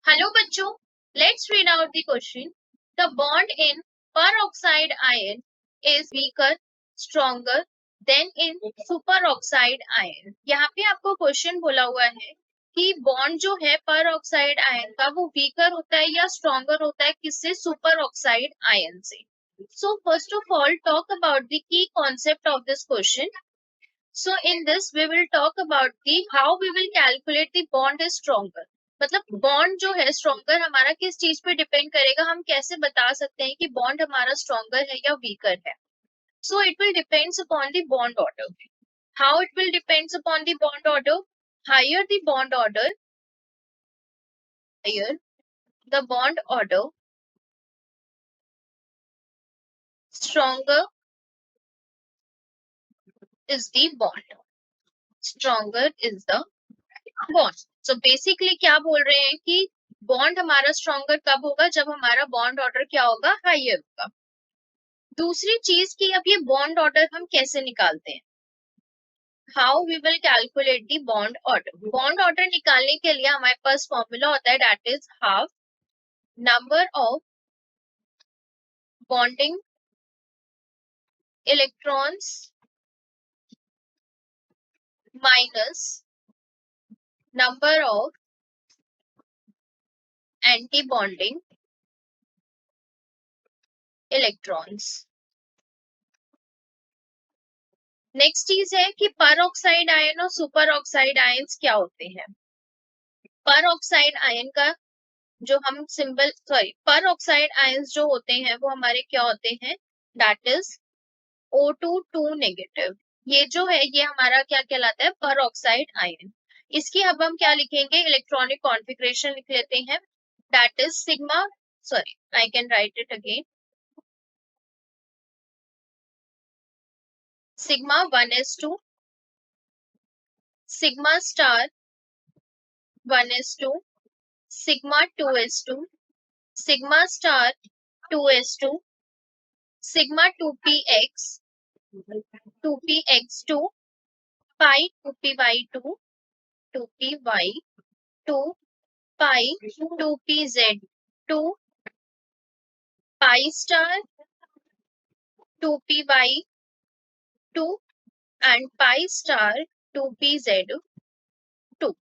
Hello बच्चों, let's read out the question. The bond in peroxide ion is weaker, stronger than in superoxide ion. यहाँ पे आपको question बोला हुआ है कि बॉन्ड जो है peroxide ion का वो weaker होता है या stronger होता है किससे? superoxide ion से. So first of all, talk about the key concept of this question. So in this we will talk about the how we will calculate the bond is stronger. मतलब bond जो है stronger हमारा किस चीज पे depend करेगा, हम कैसे बता सकते हैं कि बॉन्ड हमारा स्ट्रॉन्गर है या वीकर है. So it will depends upon the bond order. How it will depends upon the bond order? Higher the bond order, higher the bond order, stronger is the bond. Stronger is the bond. So basically क्या बोल रहे हैं कि bond हमारा stronger कब होगा? जब हमारा बॉन्ड ऑर्डर क्या होगा? हायर होगा. दूसरी चीज कि अब ये बॉन्ड ऑर्डर हम कैसे निकालते हैं? How we will calculate the bond order. Bond order निकालने के लिए हमारे पास फॉर्मूला होता है, that is half number of bonding electrons minus number of anti bonding electrons. Next चीज है कि पर ऑक्साइड आयन और सुपर ऑक्साइड आयन्स क्या होते हैं. पर ऑक्साइड आयन का जो हम सिंबल पर ऑक्साइड आयन्स जो होते हैं वो हमारे क्या होते हैं? That is O2 negative. ये जो है ये हमारा क्या कहलाता है? पर ऑक्साइड आयन. इसकी अब हम क्या लिखेंगे? इलेक्ट्रॉनिक कॉन्फ़िगरेशन लिख लेते हैं, that is sigma. I can write it again. Sigma 1s2, sigma star 1s2, sigma 2s2, sigma star 2s2, sigma 2px 2px2, pi 2py2, 2py2, pi 2pz2, pi star 2py2 and pi star 2pz2.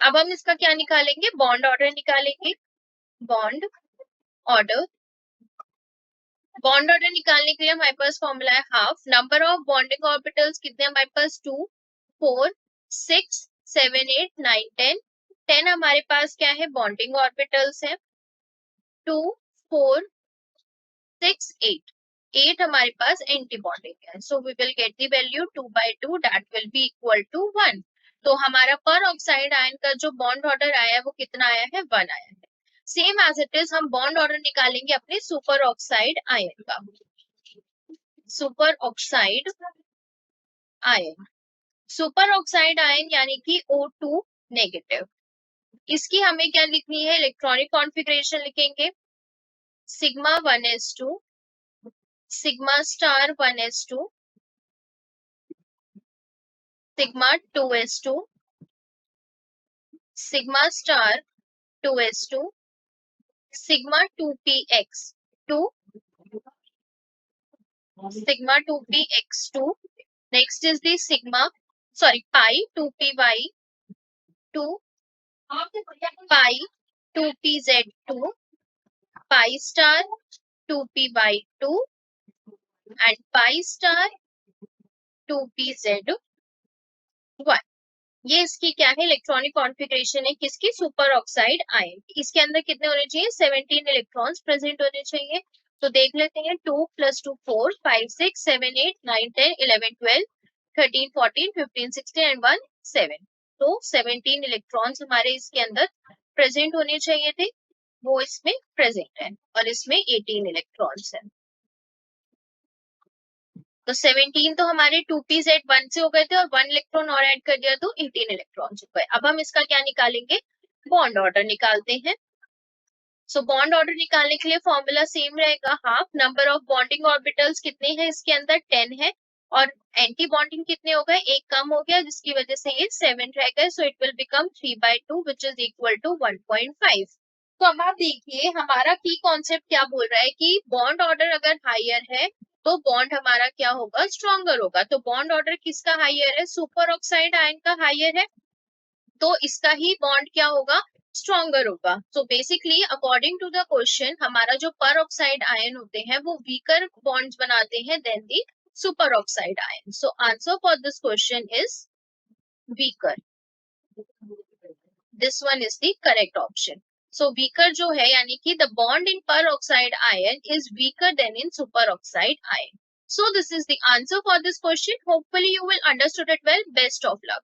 अब हम इसका क्या निकालेंगे? Bond order निकालेंगे. Bond order. Bond order निकालने के लिए हमारे पास फॉर्मूला है half number of bonding orbitals. कितने हमारे पास? 2, 4, 6, 7, 8, 9, 10. 10 हमारे पास क्या है? बॉन्डिंग ऑर्बिटल्स है. 2, 4, 6, 8. 8 हमारे पास एंटी बॉन्डिंग है. So we will get the value 2/2, that will be equal to 1. तो हमारा पर ऑक्साइड आयन का जो बॉन्ड ऑर्डर आया है वो कितना आया है? 1 आया है. सेम एज इट इज हम बॉन्ड ऑर्डर निकालेंगे अपने सुपर ऑक्साइड आयन का. Super oxide ion. Super oxide ion यानी कि O2 नेगेटिव. इसकी हमें क्या लिखनी है? इलेक्ट्रॉनिक कॉन्फ़िगरेशन लिखेंगे. Sigma 1s2, sigma star 1s2, sigma 2s2, sigma star 2s2, sigma 2px2, sigma 2px2. Next is the sigma, pi 2py2, pi 2pz2, pi star 2py2 and pi star 2pz1. ये इसकी क्या है? Electronic configuration है. किसकी? Super oxide ion. इसके अंदर कितने होने चाहिए? 17 इलेक्ट्रॉन्स प्रेजेंट होने चाहिए. तो देख लेते हैं. 2 + 2 4, 5 6 7 8 9 10 11 12 13 14 15 16 and 1 7. तो 17 इलेक्ट्रॉन्स हमारे इसके अंदर प्रेजेंट होने चाहिए थे, वो इसमें प्रेजेंट है और इसमें 18 इलेक्ट्रॉन्स है. तो 17 तो हमारे 2pz1 से हो गए थे और 1 इलेक्ट्रॉन और ऐड कर दिया तो 18 इलेक्ट्रॉन हो गए. अब हम इसका क्या निकालेंगे? बॉन्ड ऑर्डर निकालते हैं. सो बॉन्ड ऑर्डर निकालने के लिए फॉर्मूला सेम रहेगा. Half number of bonding orbitals कितने हैं इसके अंदर? 10 है और एंटी बॉन्डिंग कितने हो गए, एक कम हो गया जिसकी वजह से ये 7 रह गए, so it will become 3/2 which is equal to 1.5। तो अब आप देखिए हमारा की कॉन्सेप्ट क्या बोल रहा है कि बॉन्ड ऑर्डर अगर हायर है तो बॉन्ड हमारा क्या होगा, स्ट्रॉन्गर होगा। तो बॉन्ड ऑर्डर किसका हायर है, सुपर ऑक्साइड आयन का हायर है, तो इसका ही बॉन्ड क्या होगा, स्ट्रॉन्गर होगा। So basically according to the question हमारा जो पर ऑक्साइड आयन होते हैं वो वीकर बॉन्ड्स बनाते हैं then the superoxide ion. So answer for this question is weaker. This one is the correct option. So weaker जो है यानी कि the bond in peroxide ion is weaker than in superoxide ion. So this is the answer for this question. Hopefully you will understood it well. Best of luck.